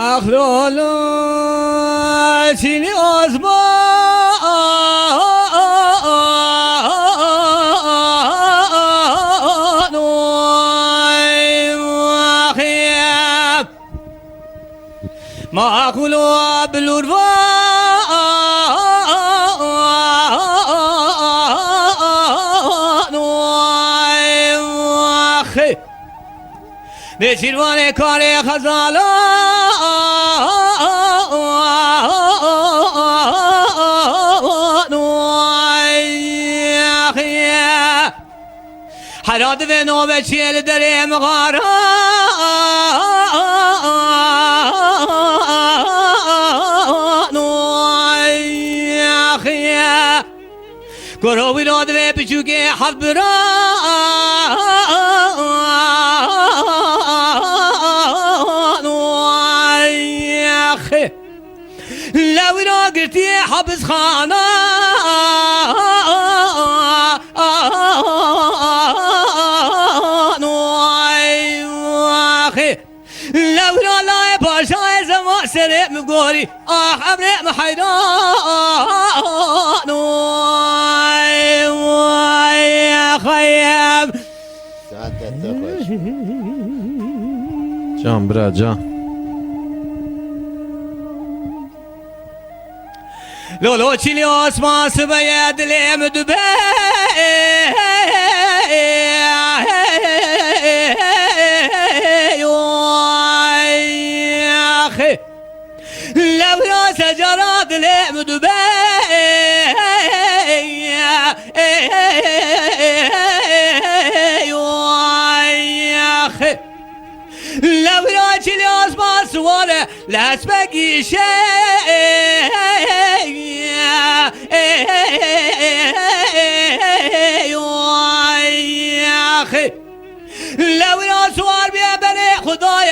أخلولو چینی آزمان خیب ما أقولوا بالوروان خیب بچیروان کار خزالا حراد و نوبه چیل دره مغارا گروهی راد و بچوگه حد برا لوی را گرتی حبس خانه لوی را لای پاشای زمان سره مگوری امره محیدان خیم سعادت خوش جان برا جان لولو چیلی آسمان سبایه دلیم دبه لبرا سجارا دلیم دبه لبرا چیلی آسمان سواره لسبگی شه لبرا سوار بیا بره خدای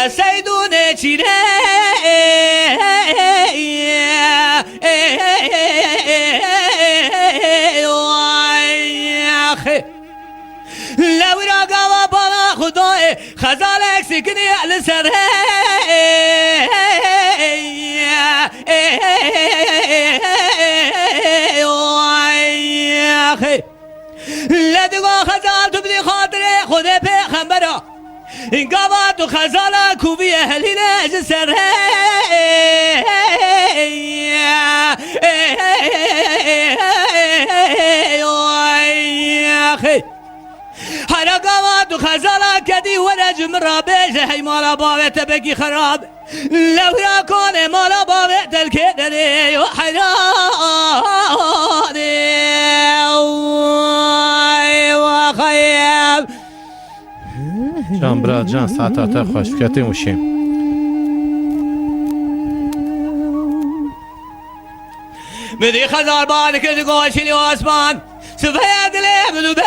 سیدون چیره لبرا گوا بالا خدای خزال اکسکنی لسره لدگو خزال تو بدی خاطر خود پیغمبرا این گوا تو خزال کوبی هلیل جسره هر گوا تو خزال کدی و رجم را بیجه هی مالا باوت بگی خراب لورا کنه مالا باوت دل که داره و حیرانه و خیب جان برا جان ساعت خوش فکرتی موشیم بدی خزال بان که دگو چلی آسمان سفید دلیم دو به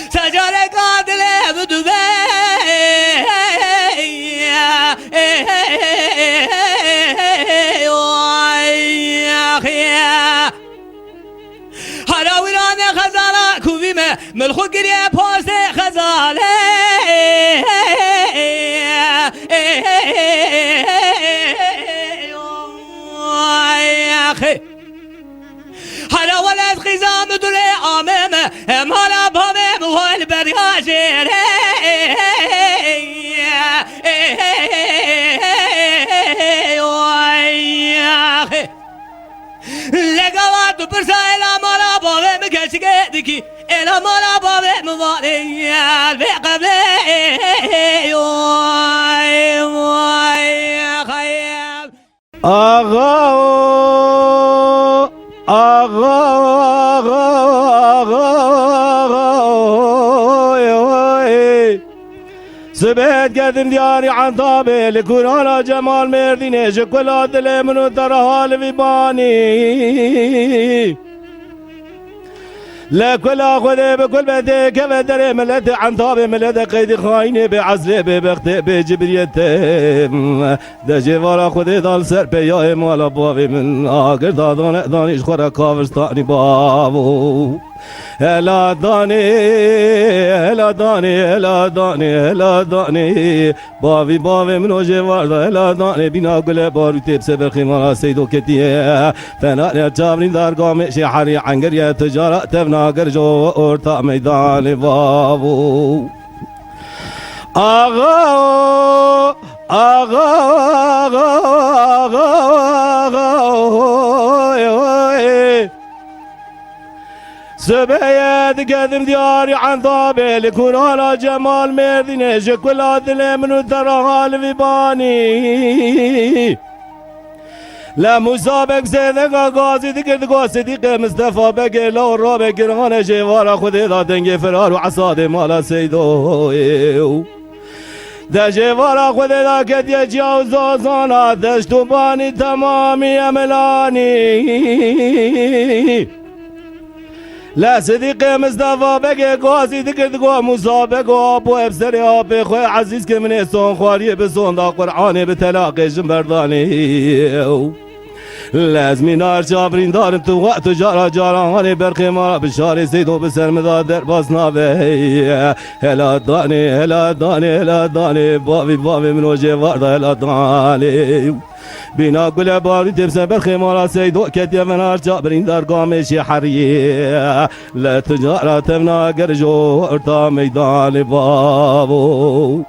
سجاره قادلیم دو به هراویران خزاله کوبیمه ملخو گریه پاس خزاله هراول از خزام دوله آممه مالا بامم وال بریاجره لگوات تو پرسا الا مالا بامم کشگه دیکی الا مالا بامم والی به قبله خیب آقا سبت قدم دياري عن طابه لكورانا جمال مردينه شكولا دل منو ترى حال بيباني لكل خذ بكل بده كيف دري ملت عن طابه ملت قيد خاينه بعزله ببخت بجبريت دجي ورا خذ دال سر بيا مال بابي من اخر دانش خورا كافستاني بابو هلا داني هلا داني هلا داني هلا داني باوی منو جواردا هلا داني بنا گل بارو تیب سبر خیمانا سیدو کتیه فنان چابرین درگام شحری عنگری تجارت تبناگر جو ارتا میدان بابو آغا آغا آغا سبيد قدم دياري عن ضابي لكون على جمال مرديني شكل عدل من تراها الفيباني لا مسابق زيدك غازي ذكر صديق مصطفى بقي لو الرابع قرغان جوارا خذي ذا دنجي فرار وعصادي مالا سيدو ده جوارا خذي ذا كد يجاوز وزانا دشتوباني تمامي املاني لا صديقي مصطفى بقي قاسي ذكر مسابق وابو ابسري ابي خوي عزيز كمن سون خواري بسون دا قراني بتلاقي جنبرداني لازمي نار جابرين دارم تو وقت جارا جاراني برخي مارا بشاري سيدو بسر مدادر باسنا بي هلا داني هلا داني هلا داني بابي من وجه واردا هلا داني بنا قل باري تبسن برخي مارا سيدو كتيا منار جابرين درقام شحرية لا تجارة تبنا قرجو ارتا ميدان بابو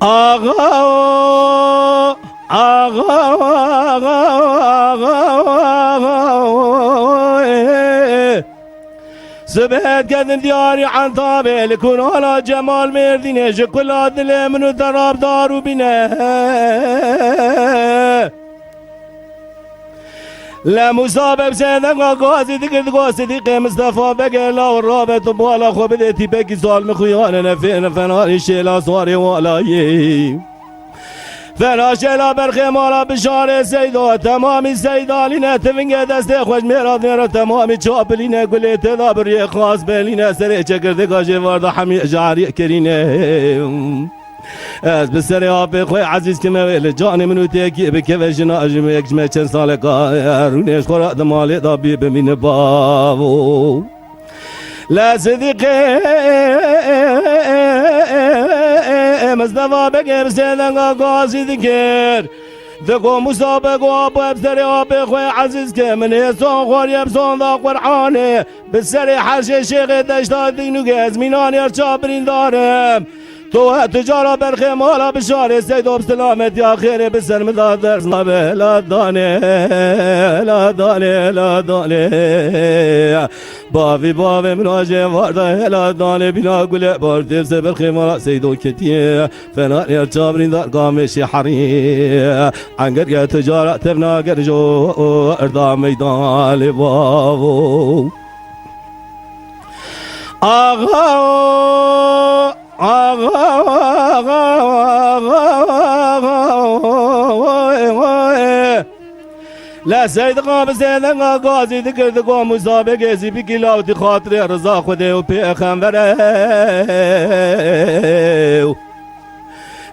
آغا سبهت قدم دياري عن طابع لكون على جمال مرديني شكل عدل من الدراب دارو بنا لا مسابق سيدك غازي ذكر صديقي مصطفى بقي لا والرابط بوالا خو بديتي بقي ظالم خيانة نفين فنار الشيلا صاري ولا فراشلا برخي مالا بشار سيدو تمامي سيدالينا تفنگه دست خوش میراد نرا تمامي چاپلينه گله تدابر خاص بلينه سر چکرده گاجه وارد حمی جاري کرينه از بسر آب خوی عزیز که مویل جان منو تیکی بکه جنا اجمه یک جمعه چند سال قارونش خورا دمالی دابی بمین بابو لا صديقي مصطفى بقي بسيدنا قاسي ذكر ذكو مسابق وابو ابسري ابي خوي عزيز كمن يسون خور يبسون ذا قرحاني بالسري حرشي شيخ دشتا دينو قاز مينان يرشابرين دارم تو تجارة برخي مالا بشاري سيدو بسلامت يا خيري بسر مدى درس نبه لا داني لا داني لا داني بابي من واجه وارده لا داني بنا قلع باردف سبرخي مالا سيدو كتيه فنان يرشابرين دار قامشي حري عنقر تجارة تبنا قرجو ارضا ميدان لبابو آغا لا سيد قام سيدنا قاضي ذكر ذكو مسابق زي بكلاوتي خاطري رضا خدي وبيخم فريو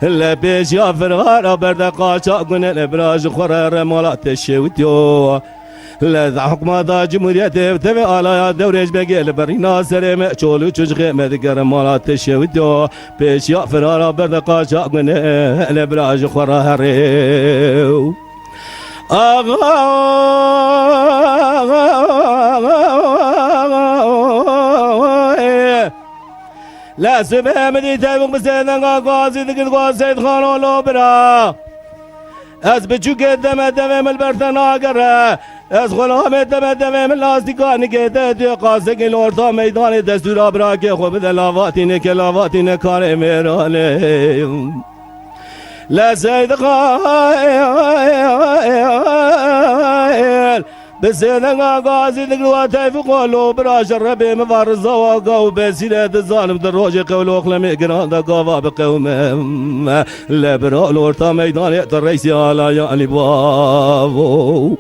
لا بيش يا فرغار برد قاشا قن الابراج خرر مالات الشوتيو لا حكمة دا جمهورية تبي على دوريش بقيل برينا سريم چولو چوشخي مدقر مالات الشوتيو بيش يا فرغار برد قاشا قن الابراج خرر لا سبه مدي تايبق بسيدنا قاسي ذكر قاسيد خانو لو برا از بچو که دم البرتن آگره از غلام دم لاستیکانی که ده قاسه که لورتا میدان دستور آبرا که خوب دلاواتی نه کار میرانه لا سيد قائل بسيدنا قاسي ذكروا تايف قولوا براش الربي مفارزة وقاو بسيلة الظالم دروج قولوا اخلمي قران دا قاوا بقوم لا برا لورتا ميدان يأتى الرئيسي على يعني بابو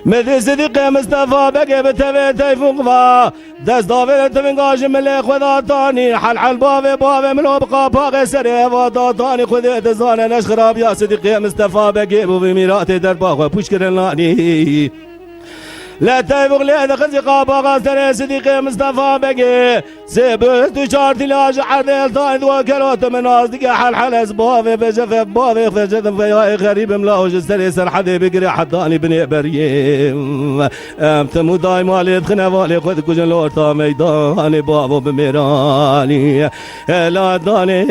مدي صديقي مصطفى بقي بتبي تيفوق فا دست دافر تفنقاش ملي خذا تاني حل بابي منو بقى باقي سري ودا تاني خذي تزاني نش خراب يا صديقي مصطفى بقي بو بميراتي دربا خو پوش کرن لاني لا تبغ لي دخل قابا غاستر صديقي مصطفى بقي سبت وشارتي لا جحد طايد وكروت من قصدك حل حل اسبوع بجف بوفي فجد في غريب ملاوج استري سر حد بقري حداني بني بريم امتمو دايما لي دخنا والي خد كوجن لورتا ميداني بابو بميراني لا داني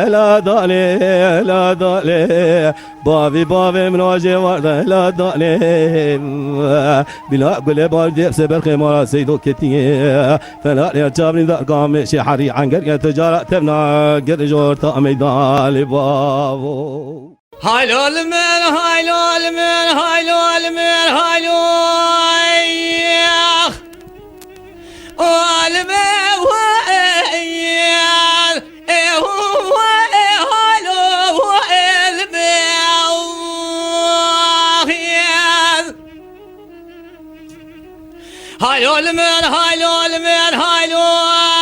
لا داني لا داني بابي من وجه ورد لا داني بلا قل بار سبر خمار سيدو كتي فلا يرجعني ذا قام شي حري عن قريه تجاره تبنا قد جورتا ميدان بابو هايلو المن هايلو المن هايلو المن هايلو هايلو المن هايلو المن هايلو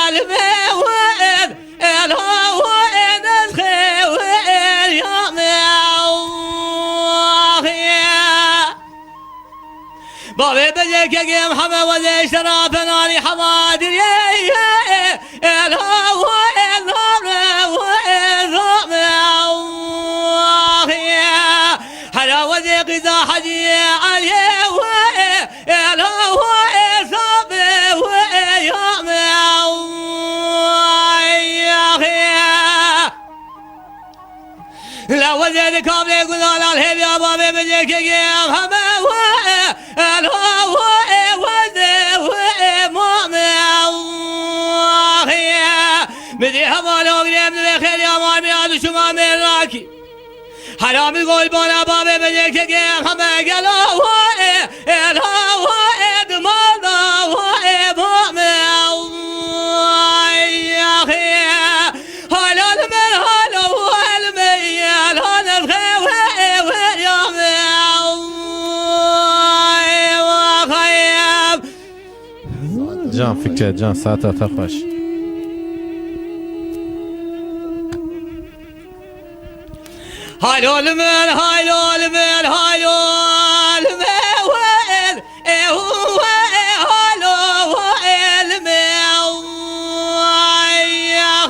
المن وين الهو وين الخير يا بابي بجيك يا محمد وزي شراب ناري حماد الهو وين حلا وزي قزا حجي عليه الهو لا وزيد كامل يقول على الهيب يا بابي بجيك يا محمد الهو وزي بدي همالو قريب بخير يا مامي عدو شما من راكي حرام يقول بانا بابي بجيك يا محمد الهو دمانا جان فكرة جان ساعتها تخش هايلو المن هايلو المن هايلو المن وين هو هايلو المن يا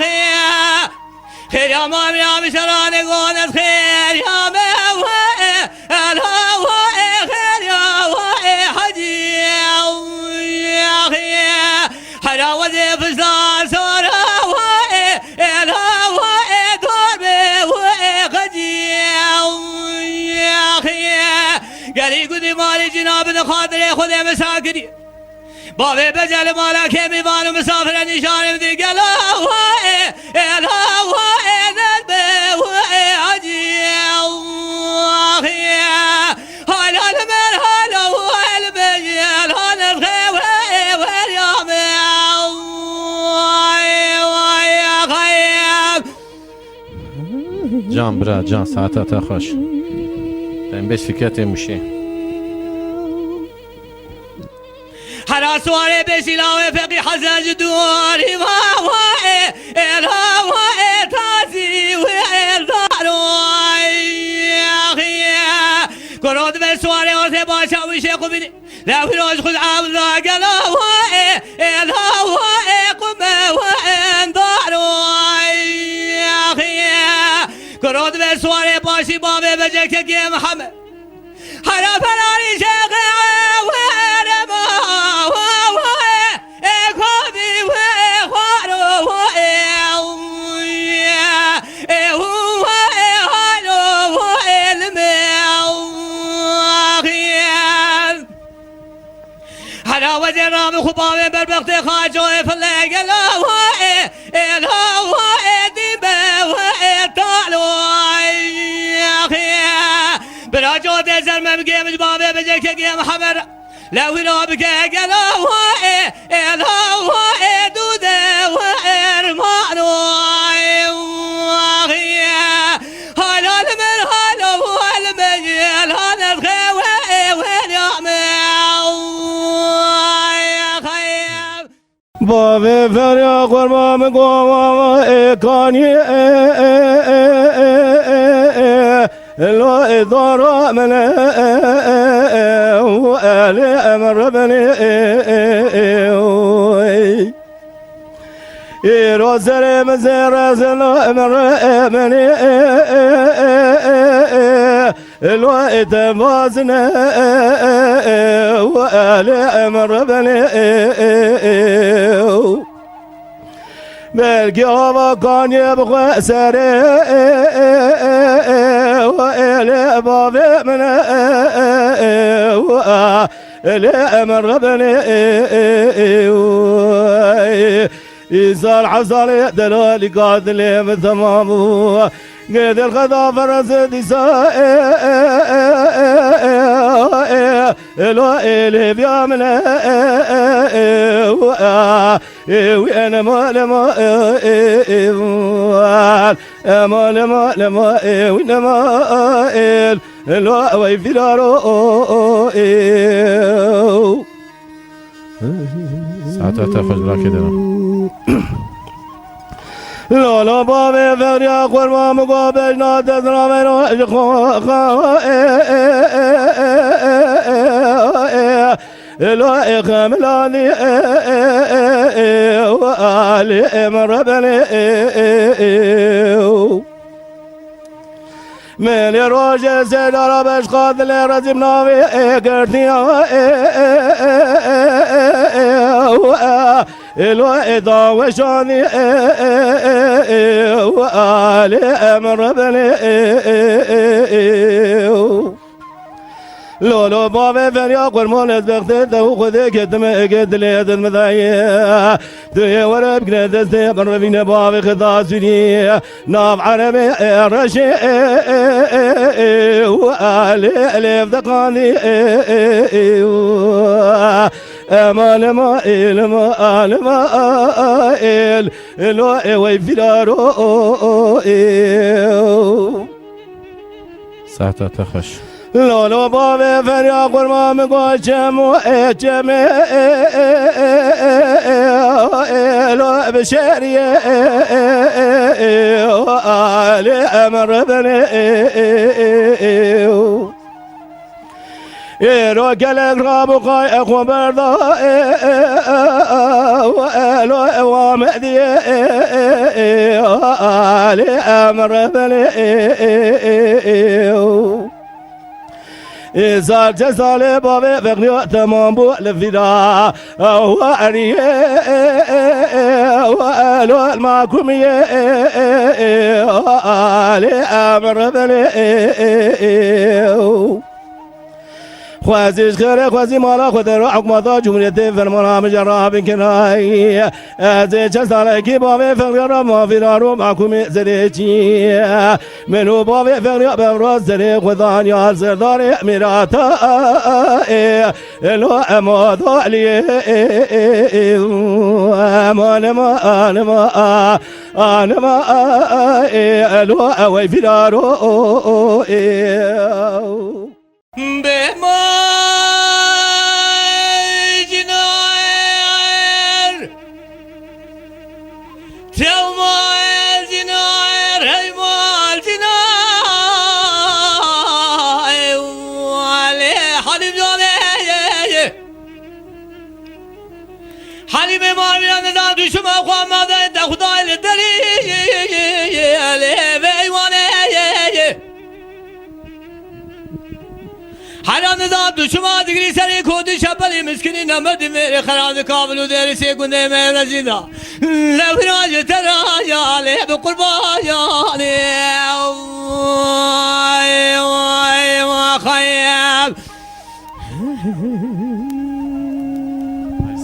خير يا مام يا مشراني قونت خير يا مام الهو خير يا حجي يا خير حلا وزي فزار صورة الهو قالي قدي مالي جناب خاطري خذي مساكني بابي بجل مالا كيمي مالو مسافر نشان بدي قال الهو نلبي وعجي هلا المن هلا والبجل هلا الخير واليوم يا خيب جان برا جان ساعتها تخش بس فكرتي مشي حلا سواري بسلاوي فقي حزن جدوري ما واي الهو تازي والدارو يا اخي كرود بسواري ورثي باشا وشيخ بني لا فروج خذ عبد قالوا الهو قم وين دارو يا اخي كرود بسواري باشي بابي بجيك يا محمد حلا فلاني شيخ وزيرام خبابي بربختي خاجوي فلاق الهو ديبه وطالو يا اخي براجو دزر مبقي مجبابي بجيك يا محمد لو رابك الهو دوده وارمانو اخي هلا من هلا والمجيل هلا الخير واليوم بابي فريا قربان قوام كاني لو دار من وآل أمر بني روزر مزر زلو أمر بني لو اتمازنا وآل أمر بني بلكي هوا كان يبغى سري وإلي بابي من وإلي أمر بني إيصال حصل دلالي قاتلي بتمامه قيد الخطا فرس ديسا لو إلي بيامنا وأنا مال وإنما لو ويفرارو ساعتها تاخذ بلا كده لا لا بابي فريا قرما مقابل نادز رامي لا إخملاني وآلي أمر بني من روج سيدار بشخاط لرزم ناوي كرتي الوئدا وشاني وآل أمر بني لولو بابي فريا قرمون بختي وخذي كتم قد ليد المذايا دي ورب كنت استيقر فينا بابي خذاسني ناف عربي رشي وآلي ألف دقاني أمان ما إل ما آل ما إل لو ويفرارو ساعتها تخش لولو بابي فريا قرما مقول جمو جمي لو بشري وآلي أمر بني روكل اقرب قاي اخو برضا وقالوا وامدي آلي أمر بني إزال جزالي بابي فقني تمام بو لفدا وأني وقالوا الماكم آلي أمر بني خوازيش خير خوازي مالا خود رو حكمتا جمهورية فرمانا مجرها بكناي ازي چسالي كي بابي فقر ما فرارو محكومي زريچي منو بابي فقر بفراز زري خودان يال زرداري اميراتا لو اماد علي انما لو اوي فرارو بماجناير تماجناير هاي ماجناير وعلي حليم جاني حليم ماريان دا دوشم اخوان ماذا دا خدای لدلی علي بيواني حرام داد دشمن دیگری سری کودی شبلی مسکنی نمد میره خراب کابلو دری سی گنده میره زیدا لبراج ترا یاله به قربان یاله وای ما خیام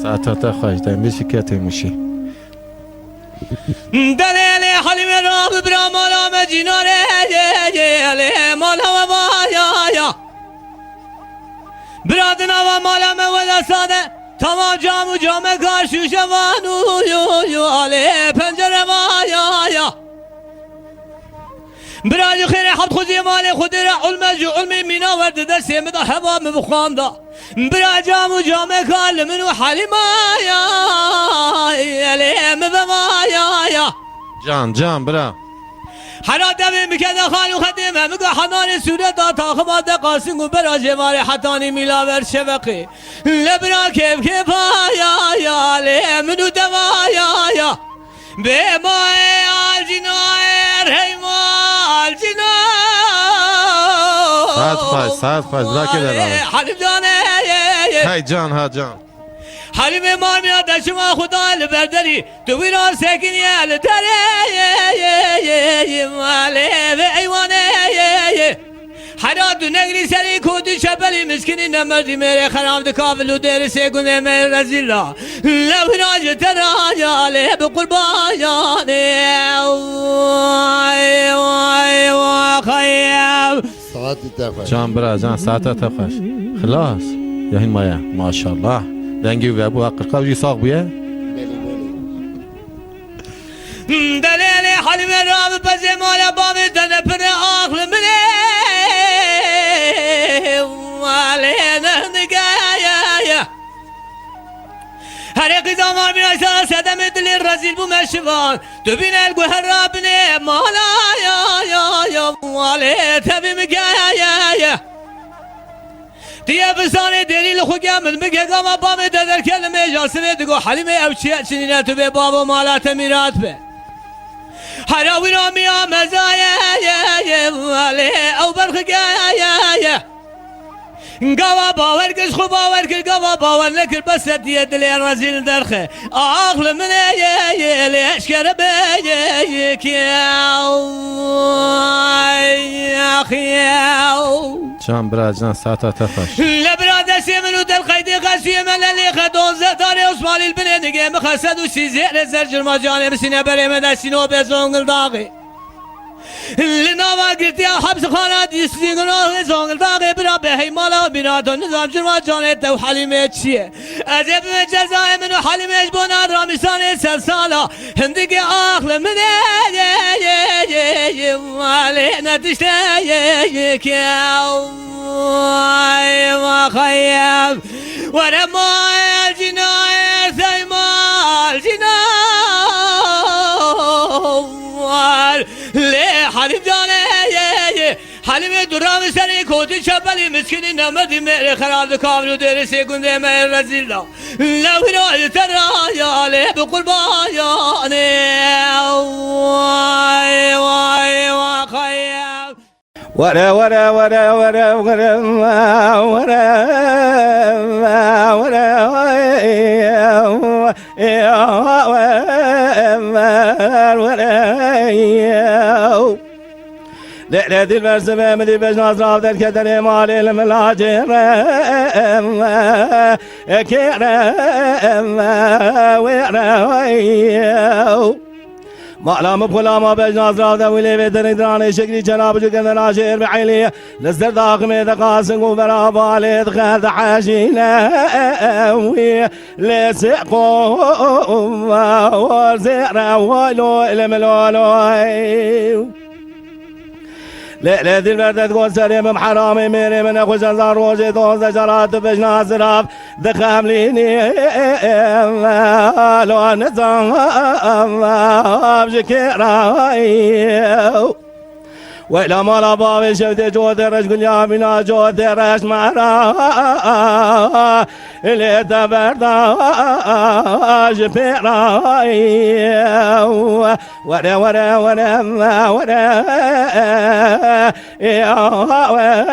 ساعتها تخش دايم بشكاتي مشي دلیل حلیم را برا مالا مجیناره مالا و بایا برادنا و مالم و دستانه تمام جام و جامه کارشوش وانو یو آله پنجره وایایا برای خیر حبت خودی مال خودی را علم جو علم مینا ورد درسی مدا هوا مبخوام دا برای جام و جامه کار منو حلیم آیا علیم بمایا جان برا حنا دم میکنه خالو خدمه میگه حنان سوره دا تاخمات قاسم و برا جوار حتانی میلاور شوقی لبرا کف کفایا یا منو دوایا به ما الجنایر هیمال جنا ساعت خواهد راکی دارم حلیم جانه های جان ها جان حلیم مار میاد در شما خدا لبرداری تو بیران سکنی لداره ماله و ایوانه حالا دو نگری سری کودی شبلی مسکنی نمردی میره خرام دکاولو دیر سگونه میره رزیلا لبراج ترانیاله بقربانیانه وای خیام ساعتی تخوش جان برا جان ساعت تخوش خلاص یا هین مایا ماشاءالله دنگی و ابو حق قوی ساق بیه دلیل حلیم رام بزه مالا بامه دنه پر آخل منه والینه نگایا هر قیزا مار میرای سارا سدم دلی رزیل بو مشوان تو بین الگوهر رابنه مالا یا والی تبی مگایا دیگه بسانه دلیل خوگم میگه گاما بامه در کلمه جاسنه دگو حلیم او چنینه تو به بابا مالات میرات به حراوی را میا مزایه والی او برخگایه گاوا باور کش خوب باور کر گاوا باور نکر بس دیه دلی رزیل درخه آخل منه یه لیش کربه یه کیاو جان برا جان ساعت تخوش لبرا دستی منو دل قیدی قصی من لیخه دونزه داری اسمالیل بنه نگه مخصد و سیزه زرجر ما جانه بسینه بریم دستینو به زنگل داغی لناوا گرتی حبس خانه دیستی گناه زنگل داغی برا به هیمالا بینا تو نظام جرما جانه تو حلیمه چیه از ابن جزای منو حلیمش بنا رامیسانه سلسالا هندگی آخل منه والی نتشته کیاو ما خیام ورما الجنایر ثیمال جناوار لی حلیم جانه حلیم درام سری کودی چپلی مسکنی نمدی میره خراب کاملو دیر سگونده میره رزیلا لوی رای ترایاله بقربانیانه وای خیام ورا ورا ورا ورا ورا ورا لا دل برزبه مدي بجناز راف در كدر مالي الملاجر كرم ورا معلم بخلا ما بجناز راف در ولی بدر درانه شکلی جناب جو کندر آشیر بعیلی لزر داغم دقاسن و برا بالي دخل حاجينا لسقو ورزيرا ولو الملولو لا دل بردت قول سليم حرامي ميري من اخو جنزار روجي دوز جرات بجناز راف دخام ليني لو نظام بشكراي وإلى ما بابي شفت جود رجل يا منا جود رش مرا اللي تبردا جبراي ورا ورا ورا ورا يا ورا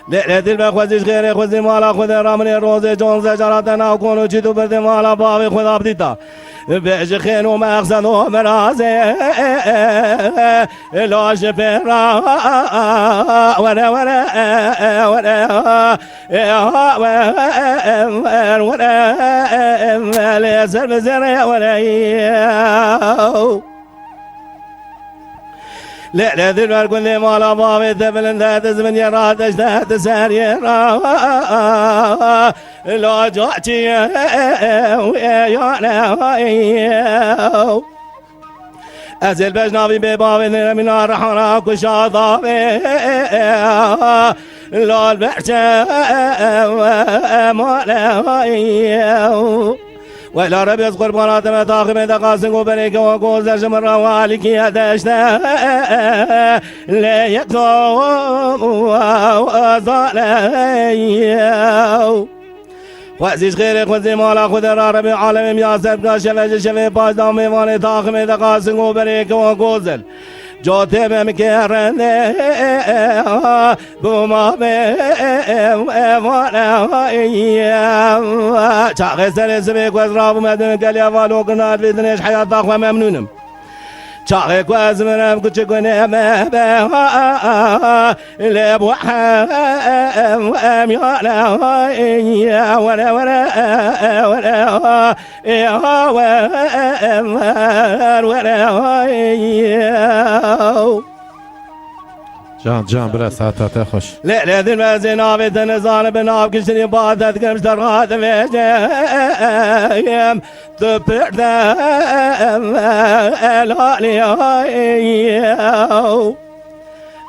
لا دل بخوزش غير خوزي مالا خود رامني روزي جون زجراتنا وكونو جيتو برد مالا بابي خدا بديتا بيج خين ومخزن ومرازي لاش برا ورا ورا ورا ورا ليزر بزر ورا لا ذل كل ما لا بابي تبلن ذات زمن يراد اشتهت ساريرا لا جاتي يا ازل بجنابي ببابي من الرحمن كشاطابي لا البحشة ما لا وإلى ربي قربانات متاخم دقاسق وبريك وقوز جمر والك يدشتا لا يكتب وظالي وعزيز خيرك وزي مالا خود ربي عالم يا سبقا شفج شفي باش دامي واني تاخم دقاسق وبريك وقوزل جوتي بمكرن بوما بوانا شاقي سلسبك وزراب مدن قليا فالو قنات في دنيش حياة ضاقوة ممنونم شاقي كواز منام كتشكوني مبا لبوحا اميانا ولا جان بلا ساعتها خوش لا لا ذي المازين عبد النزال بناب كشري بعد كمش درغات فيجام تبرد الهالي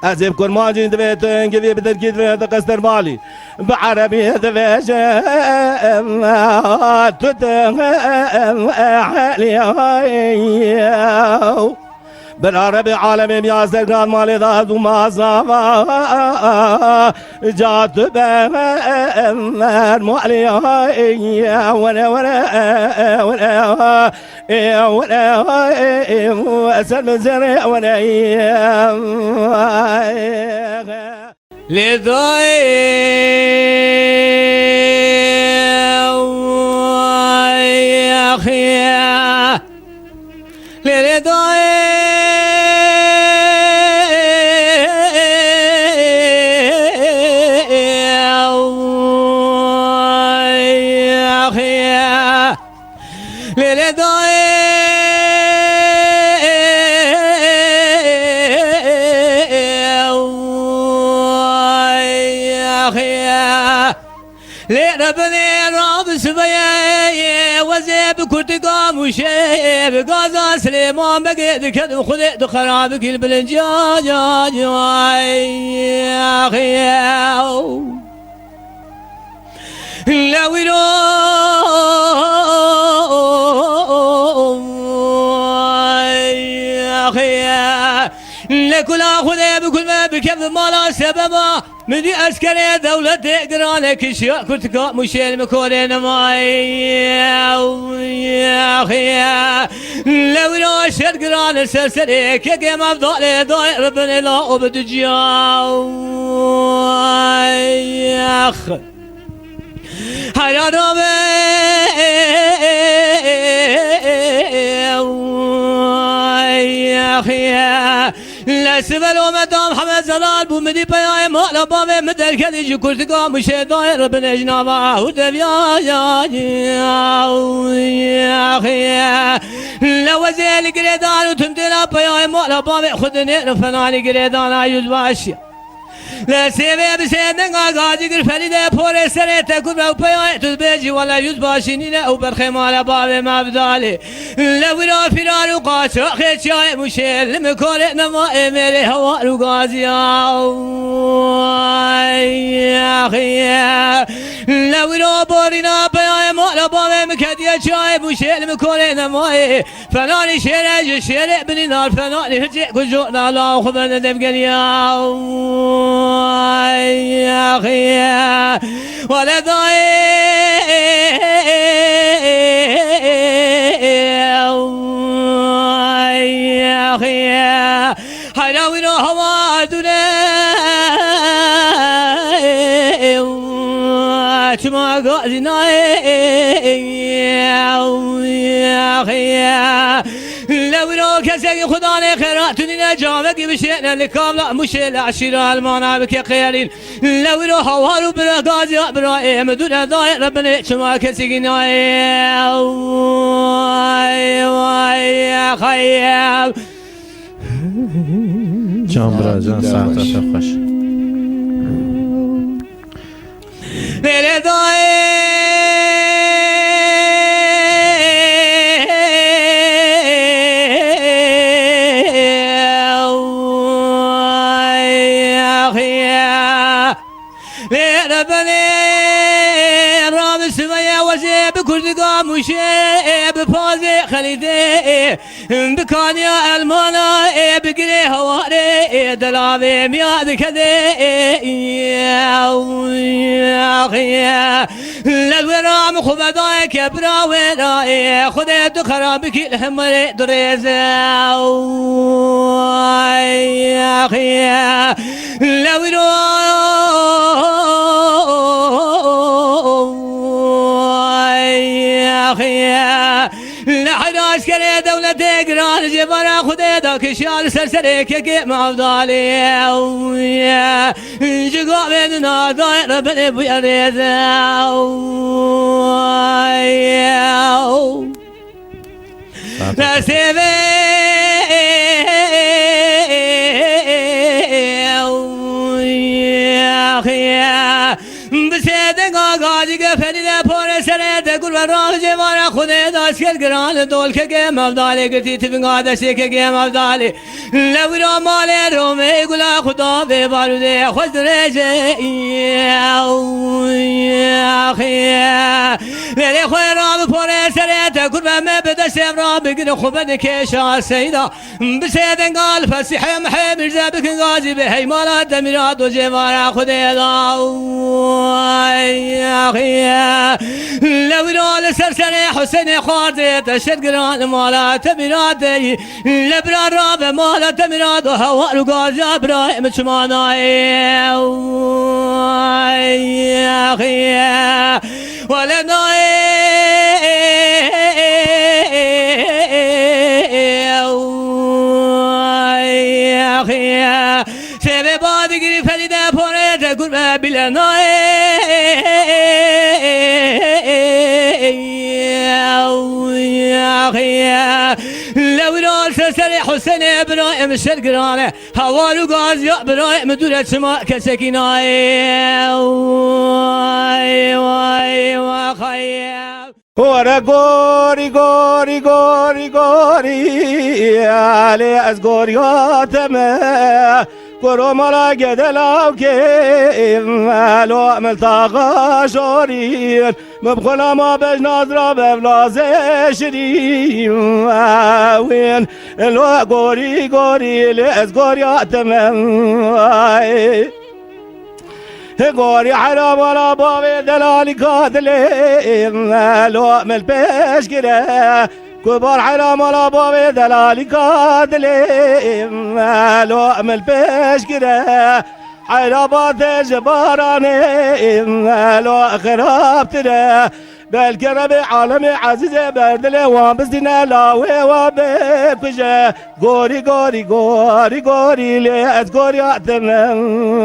أزيب كل ما جيت بيتن كذي بدر كذي في قصر بالي بعربي تفجم تتم حالي بالعربي عالمي يا سرقان مالي ذات وما صافا جات بمر مالي ولا سلم زرع ولا لربني راب سبيا وزيب كنت قام وشيب غازا سليمان بقيت كذب خذت خرابك البلنجا يا اخي لا ويلو يا اخي لكل اخذ بكل ما بكذب ما لا سببا مدي عسكري دولة تقرانك اشياء كنت مشيل مكورين معي يا اخي لو لا شد قران السلسلة كي ما بضالي ضايق ربنا لا ابدجيا يا اخي هيا ربي يا اخي لا سبل ومدام حمد زلال بومدي بياي مالا بابي مدر كذي كرت قام شيطان ربنا جنابه ودفيا يا اخي لو زيل قريدان وتمدنا بياي مالا بابي خذني رفناني قريدان عيوز باشيا لا سيبي بسيدن غاجي فريده پور سره تکو پيا تبيجي ولا يوز باشيني او برخمال باب مبدالي لو را فرار وقاش خيچاي مشل مكول نما امري هوا رو غازي يا اخي لو را بورينا بيا مال باب مكدي چاي مشل مكول نما فلان شير بني نار فلان هجي كجونا لا خبر دبغني يا أخي ولا ضايع يا أخي حراوينا هوادنا ما قادنا يا أخي لو رو کسی خدا نه خیرات دنیا جامعه بشه نه کاملا مشه لعشیر المانا بک خیرین لو رو هوا رو بر غازی برای مدون دای ربنا شما کسی نه وای خیال جان برا جان ساعتها خوش لیل دای ربنا رام السماء وزيب بكردگا موشه بپازه خلیده بکانیا المانا بگیره هواره دلاوه میاد کده للورام خوبدای کبرا ورای خودت تو خرابی که الحمر درزه لحراش كري دولة قران جبرا خذي داك شال سرسري كي مفضالي جقا بيننا ضاير بني بويا ريزا نسيبي گاجی که فریده پر سره دکور و راه جوان خود داشت که گران دول که مفدالی گرتی تفنگا دستی که مفدالی لوی را مال رومه گلا خدا به باروده خوش رجه لیلی خوی را پر سره دکور و مبدش را بگیر خوبه کشا سیدا بسیدنگال فسیح محب مرزا بکن گاجی به حیمالات دمیرات و جوان خود لو رال سرسر حسين خارزي تشد قران مالا تمرادي لبرا راب مالا تمراد وهواء الغاز ابراهيم شماناي ولنا سبب بادگیری فریده پره تکور بلنای لو رال سر حسین ابراهیم شرگرانه هوالو گاز یا ابراهیم دولت شما کسکینای وای خیام ورا گوری گوری گوری گوری علی از گوریاتمه گرو مالا گدلاو که لو عمل تاقا شورین مبخلا ما بجناز را بفلاز شرین وین لو گوری گوری لی از گوریاتمه گوری حرام ولا باوی دلالی کادلی لو عمل پیش گره كبار حرام ولا بابي دلالي كادلي لو عمل بيش كده حرابات جباراني لو خراب تره بالكرب عالمي عزيز بردلي وابزدنا لاوي وبكجه غوري غوري غوري غوري ليت غوري عتمناي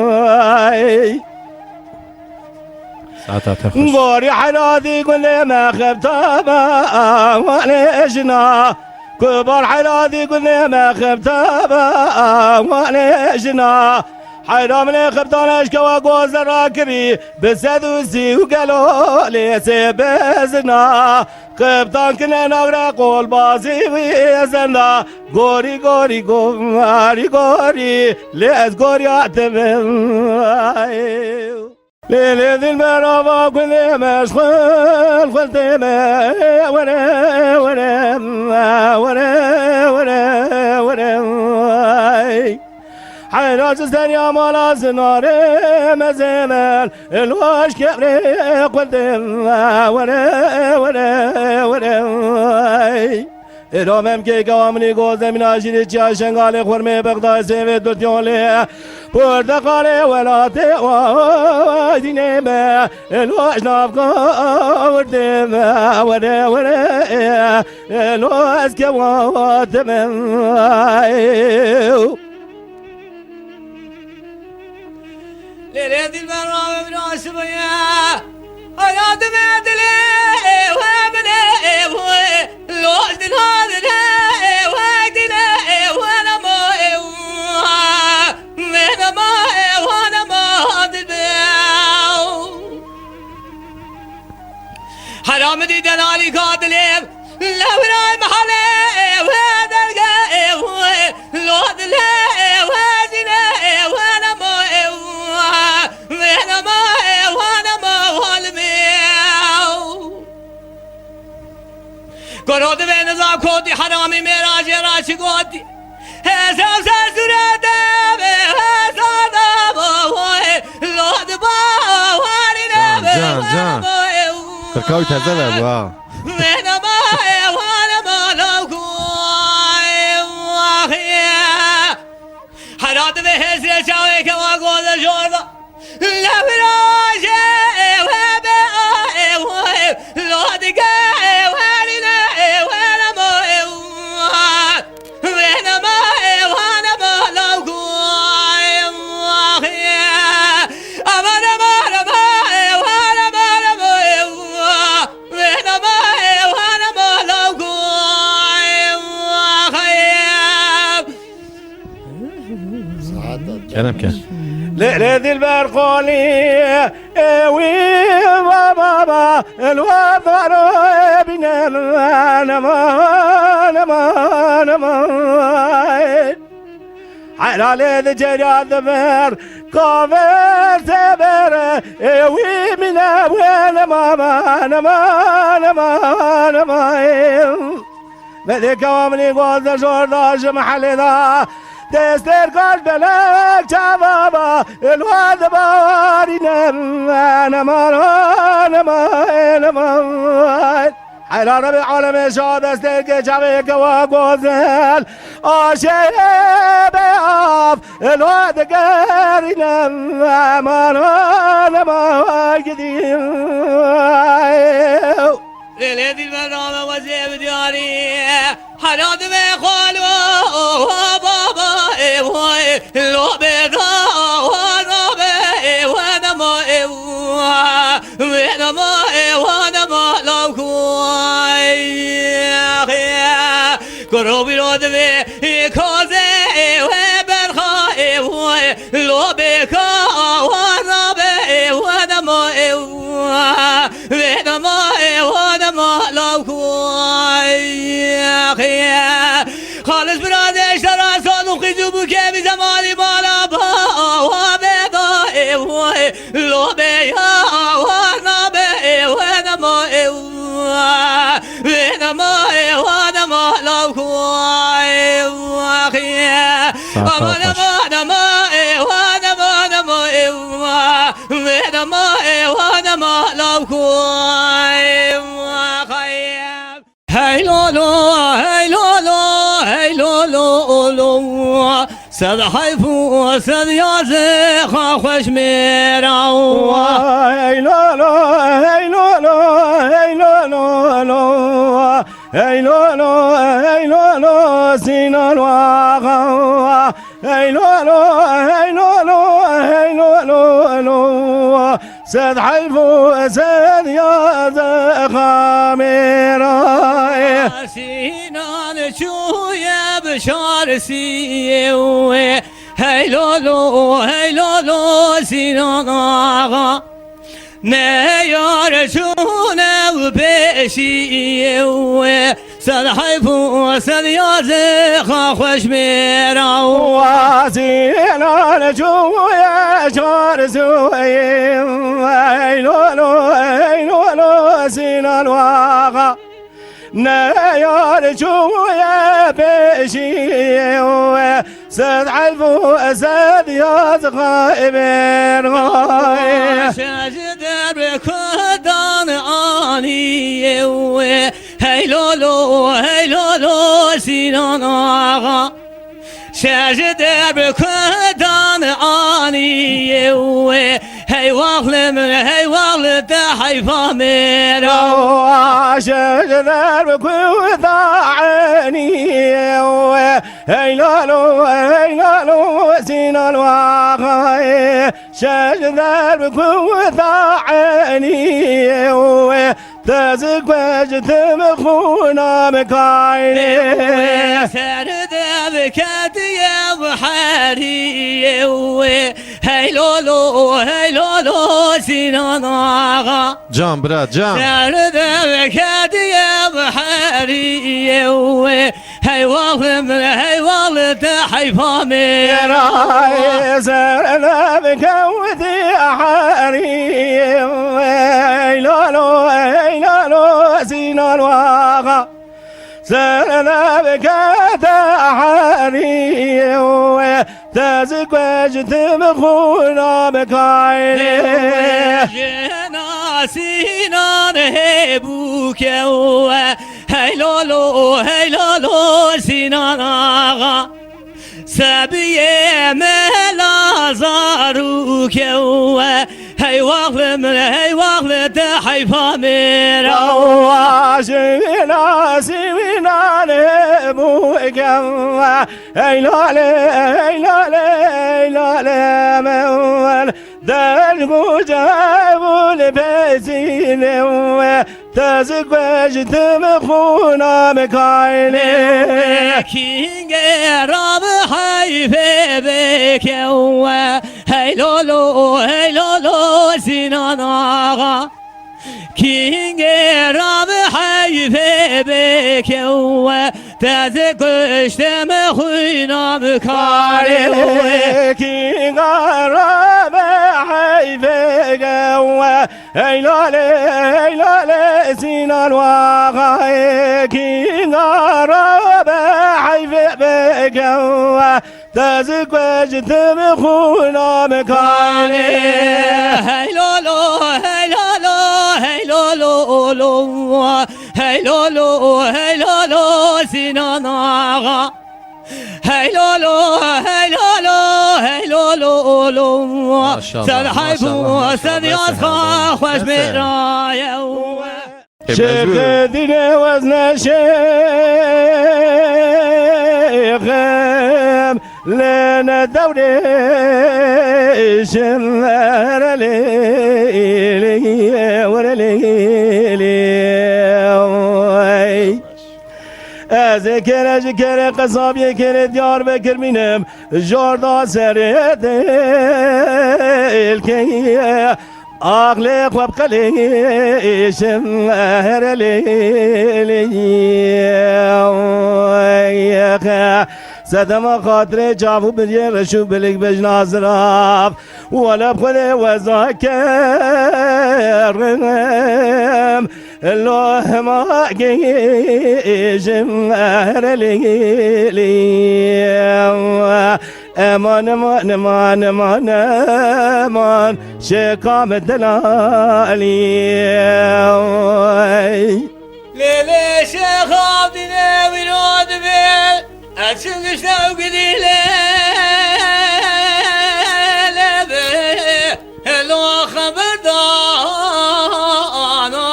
غوري حنادي قل ما خبت ما وليشنا كبر حنادي قل ما خبت ما وليشنا حرام لي خبطانش كوا غوز راكري بسدوسي وقالوا لي سبزنا خبطان كنا نغرا قول بازي ويزنا غوري غوري غوري غوري ليز غوري عتمن ليلي ذي المرابا كل مشغول قلت ما ورا ورا ورا ورا ورا حراج الدنيا مالا زنار مزمن الواش كبري قلت ما ورا ورا ورا ارامم که گامنی گوزمین آشیری چیا شنگال خورمه بغداد سوی دوتیانله پرتقال ولات و دینه ما الواش نافقا ورده ما وره وره الواش کوات من لیلی دل برام براش بیا حیات مدلی و منه و لوش دل هادله و دله و نما و نما و نما دل حرام دی دلالی قادلیم لورای محله و درگاه و لو دله و دله و نما کرود به نزا کودی حرامی میراج راچ گودی حساب سر سورده به حساب وای لود با واری جان جان کرکاوی تازه به با من ما وانا ما لو کوی واخیا حرات به حسر چاوی که واگوز جوردا لبراج و به آه لودگه واری نه وانا ما وانا ما لو کوی واخیا امان ما وانا ما لو کوی واخیا کنم که ليلة البرقولي وي بابا الوطن بنا نما على ليل جريان دمر قابل تبر وي منا وين نما ملك ومني قوز جورداج محلنا دستر قلب لك شبابا الواد باري نما على ربي عالم شاد دستر جبك وقوزل عاشق بأف الواد قاري نما قديم ليلة المرام وزيب دياري حراد بخالوا بابا لو بدا وانا ما لو كوي قروبي رود بي كوزي وبرخا لو بكا وانا ما لو كوي خالص برادش در صادقی جبو که بی زمانی بالا با و بدا لو بیا و نبه و نما لو کوی واخیه نما لو کوی واخیه هی لولو سد حیفو سد یازه خوش میراو هی لولو سینان واقع هی لولو سد حیفو سد یازه خامیرای سینان چویه بشار سیوه هی لولو سینان آقا نیار چونه و پیشیوه سد حیفو سد یازه خوش میراو سینان چویه چار سویه هی لولو سینان واقع نیار چویه پیشیوه سد حلفو سد یاز خائبین شجدر بکدان آنیوه هی لولو سینان آقا شجدر بکدان آنیوه هی واغل ده حیفا میرا شجدر بکدان هی لولو سینان واقع شجدر بکدان تزوج تمخونا مكايني سرد بكاتي بحري هی لولو سینان آقا جان برات جان سرد بكاتي بحري هی واغل تحيفا ميرا سرد بكوتي حري هي لولو سینان واقع سرنا بكاتا حري تزكوج تمخونا بكايني جنا سينان هبوك هيلولو سينان آغا سبيه ملازاروك هي واغل تحيفا ميرا سينا سينا نبوك هيلا مول دلقو جابو لبسين تزكوج تمخونا مكايني كينج راب حيفي بك هيلولو سينان آغا كينج راب حيفي بك تزكوج تمخونا مكايني كينج راب حيفي هيلا سينان واغا كينج راب حيفي بك تزكوج تمخونا مكاني هيلولو سينان آغا هيلولو ما شاء الله، ما شاء الله، ما شاء الله. سدياس خوش برايا شيخ دين وزن شيخ لنا دوري شمر ليلي ورليلي ذكر قصاب يكر ديار بكر منهم جوردا سرد الكي أغلى وبقلي شمر ليلي سدم خاطر جابو برير شو بلك بجناز راف ولا بخلي وذاكر الله ما جمهر لي امان شكام الدلالي ليلي شيخ عبدنا ونود بيل أتشنق شوق ديلي لو خبر دانا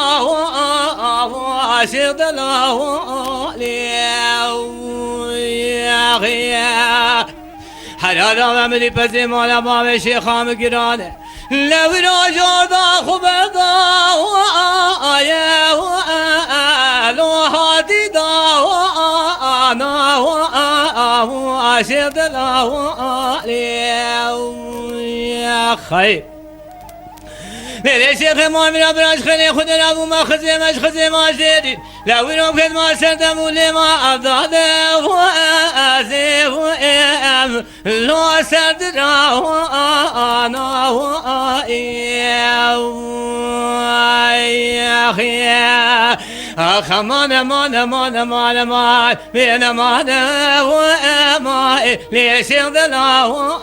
وعاشق دلالي يا خيا حلالا ممدي پسی مالا بام شیخام گرانه لورا جاردا خبر دا لو هادی دا عاشق يا خير ليلي شيخ ما من أبراج خلي خد الأبو ما خزي مش خزي ما جديد لو يروم كد ما سردم ولي ما أبداد وأزي وإم لو سرد رانا يا خيا أخمان مان بين مان وأمان ليش يضلوا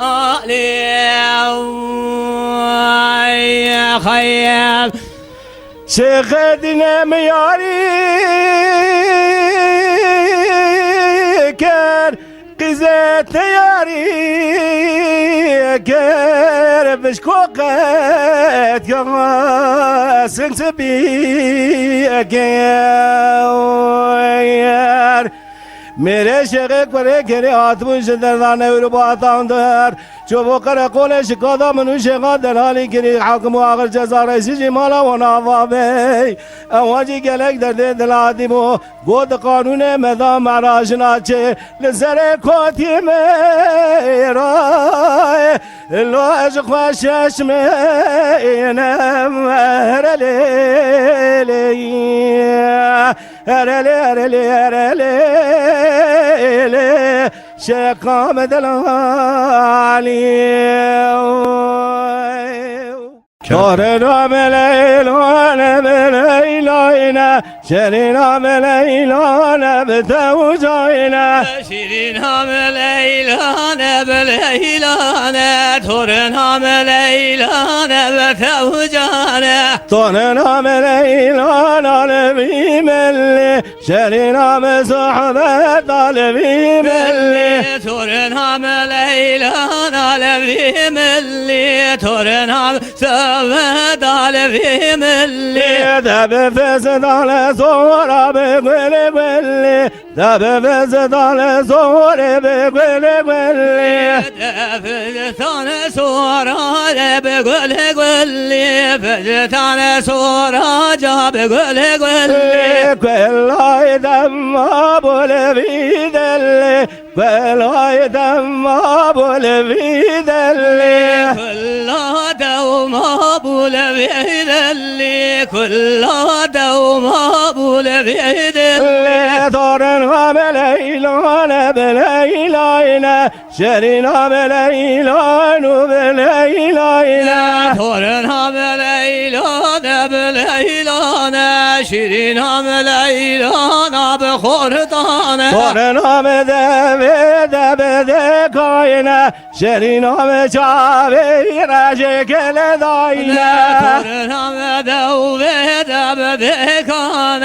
يا خيال شيخ دينا مياري كان قزات ياري كان بشكوكات يا سنسبي كان मेरे शेखे करे घेरे हाथ मुझे दरदाने उरुबातांदर जो वो करे कोले शिकादा मनुष्य का दलाली गिरी हाकम आगर जजा रैसी जी माला वनावाबे अवाजी गलक दर्दे दलादी मो गोद कानून मैदान महाराज नाचे लजरे खोती मेरा लो अज ख्वाशश में नम हरले हरले شقام دلالي كارنا مليل وانا مليلنا شیرین هم لیلانه به توجاینا شیرین هم لیلانه به لیلانه تورن هم لیلانه به توجانه تورن هم لیلانه بی ملی شیرین هم صحبت بی ملی تورن هم لیلانه بی ملی تورن هم صحبت بی ملی دب فزدان زورا به گل گلی دب فزدان زورا به گل گلی فجتان سورا به گل گلی فجتان سورا جا به گل گلی گلای دم بول بیدلی گلای دم بول بیدلی كل دوم بول بيدلي كل دوم بول بيدلي دارن و بلیلان بلیلاینا شیرین و بلیلان و بلیلاینا تورن هم لیلان بلیلان شیرین هم لیلان بخوردان دارن و دب کاینا شیرین و چاوی رجکل داینا تورن هم دب کان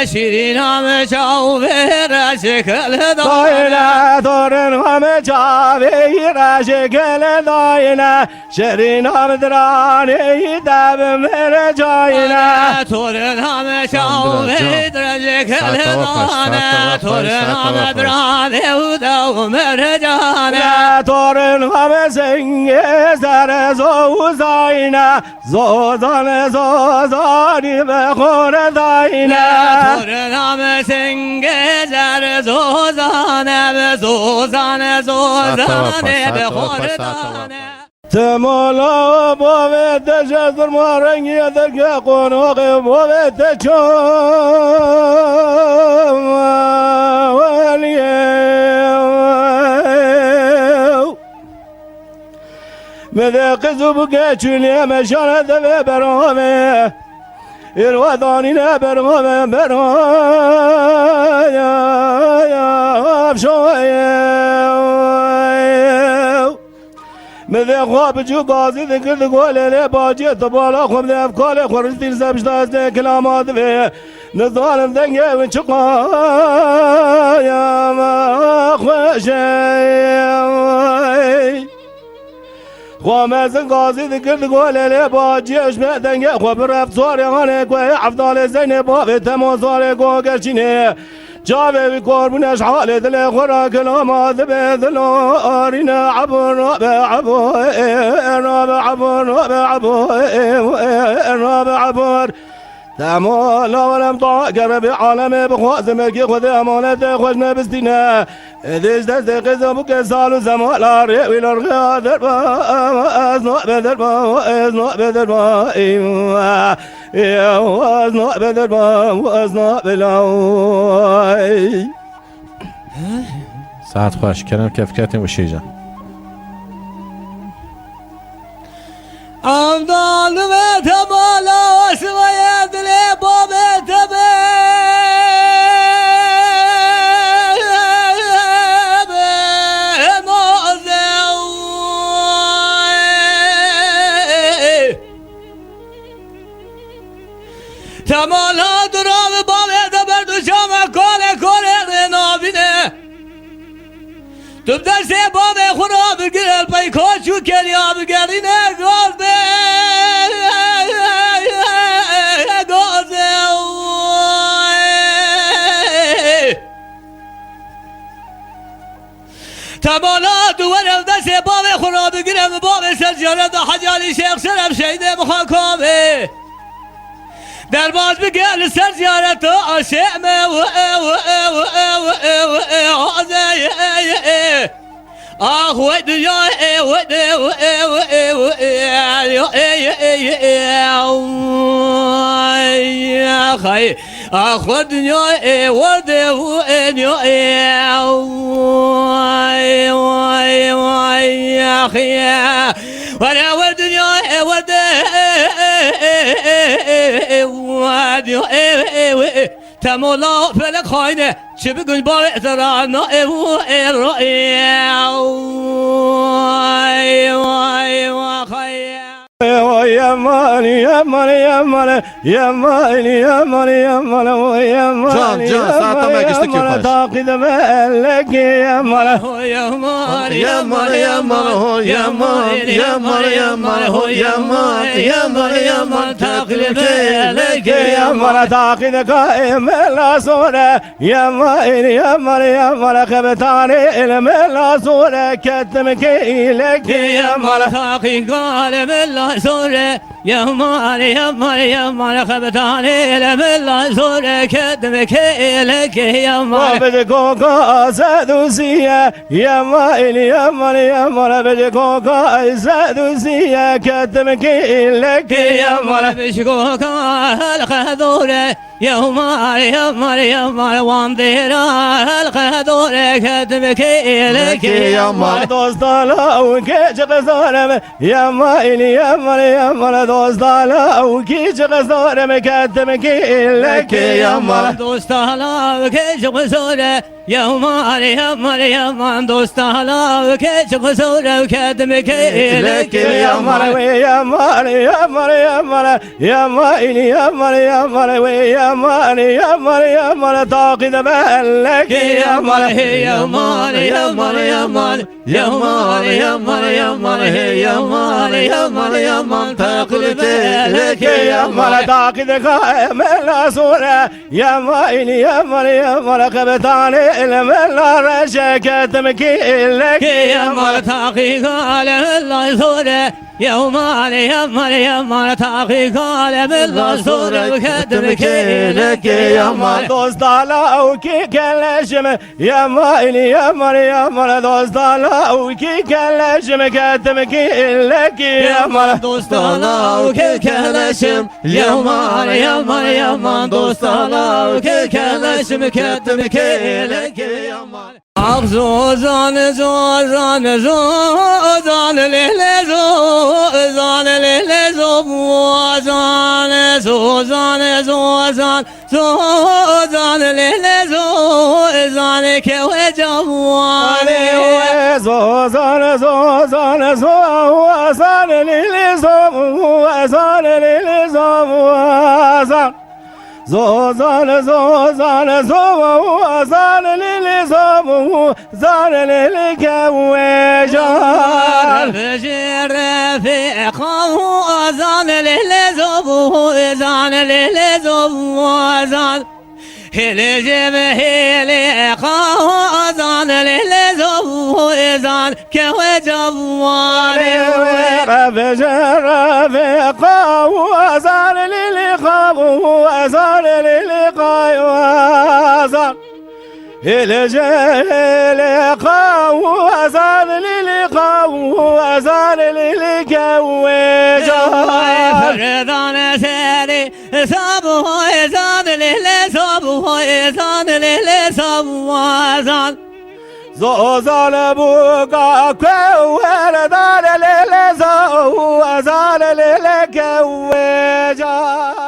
شیرین هم چاو رشکل داینا دارن و چاوی رجکل داینا شیرین و درانی دب مر جاینا تورن هم چاو رشکل داینا تورن هم درانی و مر جانا دارن و سنگ زر زوزاینا زوزانی بخور داینا تورن هم سنگ زر زوزانه بخور دانه تمالا بابت جزر مارنگی در که قناق بابت چون ولیه بده قذب که چونی مشانه دو برامه الوطانی برامه برامه مذا خواب جو قاضي ذكر ذقول لي باجي طبالا خم ذا افكار خرج دير زبش داز كلامات في نظالم ذنقه وشقا يا ما خوشي خوامزن قاضي ذكر ذقول لي باجي اشبه ذنقه خواب رفت صاري غانك وهي عفضال زينب بابي تماصاري قوقرشيني جابه بقربنش حال دل خورا كلام ذبه ذلو أرينا عبر رابع عبر تمالا ولم طاقر بعالم بخوازمك خذ أمانة خوشنا بستنا إذيش دست قزمك سال زمان لاري والرغا دربا أزنق بدربا أزنق بدربا أزنق بدربا أزنق بلاي ساعت خوش کردم کیف کردیم و شیجا امدان و تمالا و سوی دل باب تبه تمالا درام باب تبه دو شام کل نابینه تو درس باب خورا بگیر پای کاشو کریا بگری نگاز به تمالا دوارم دست باب خورا بگیرم باب سرجارت حجالی شیخ شرم شهید مخاکامه در باز بگل سر زیارت آشمه آخ و دنیا خی آخ و دنیا ورده و دنیا ولا والدنيا ودي تمولا فلك خاينة شبك بار ترانا ايوه ايوه خاينة يا مالي يا مالي يا مالي يا مالي يا مالي يا مالي يا مالي جان ساعة ما قشتك يفاش تعقد مالك يا مالي يا مالي يا مالي يا مالي يا مالي يا مالي يا مالي يا مالي يا مالي يا مالي تقلب لك يا مالي تعقد قائم الأصولة يا مالي يا مالي يا مالي خبتاني الأصولة كتمك إليك يا مالي تقي قالب الأصولة يا مالي يا مالي يا مالي خبتاني الأصولة كتمك إليك يا مالي بدكوكا سادوسية يا مالي يا مالي يا مالي بدكوكا سادوسية كتمك إليك يا مالي بشكوكا الخذورة يا مالي يا مالي يا مالي وانديرا الخذورة كتمك إليك يا مالي دوست وكيج غزارم يا مالي يا مالي يا مالي دوست وكيج غزارم كتمك إليك يا مالي دوست وكيج غزورة يا مالي يا مالي يا مالي دوست وكيج غزورة وكتمك إليك يا مالي يا مالي يا مالي يا مالي يا مالي يا مالي يا مالي يا مالي يا مالي يا مالي تعقد بالك يا مالي يا مالي يا مالي يا مالي يا مالي يا مالي يا مالي يا مالي يا مالي يا مالي تقلب لك يا مالي تعقد قائم الأصولة يا مالي يا مالي يا مالي خبتاني الملا رشا كتمك لك يا مالي تقي قالب الأصولة يا مالي يا مالي يا مالي تقي قالب الأصولة وكتمك لك يا مالي دوست وكي كلاشم يا مالي يا مالي يا مالي دوست وكي كلاشم كتمك لك يا مالي دوست وكي كلاشم يا مالي يا مالي يا مالي دوست وكي كلاشم كتمك لك يا مالي زوزان زوزان زوزان ليلة زوزان ليلة زوزان زوزان زوزان زوزان ليلة زوزان كوي جوان زوزان زوزان زوزان ليلة زوزان ليلة زوزان زوزان زوزان زوزان ليلي زوزان ليلي كويجان فجر في خوزان ليلي زوزان ليلي زوزان هلي جيب هلي خوزان ليلي زوزان كوي جوان فجر في خوزان ليلي خوزان ليلي خوزان الجيل خوزان ليلي خوزان ليلي كويجان فرضان سيري صابو زان ليلي صابو زان ليلي صابو زوزان بوكا كويردان ليلي زوزان ليلي كويجان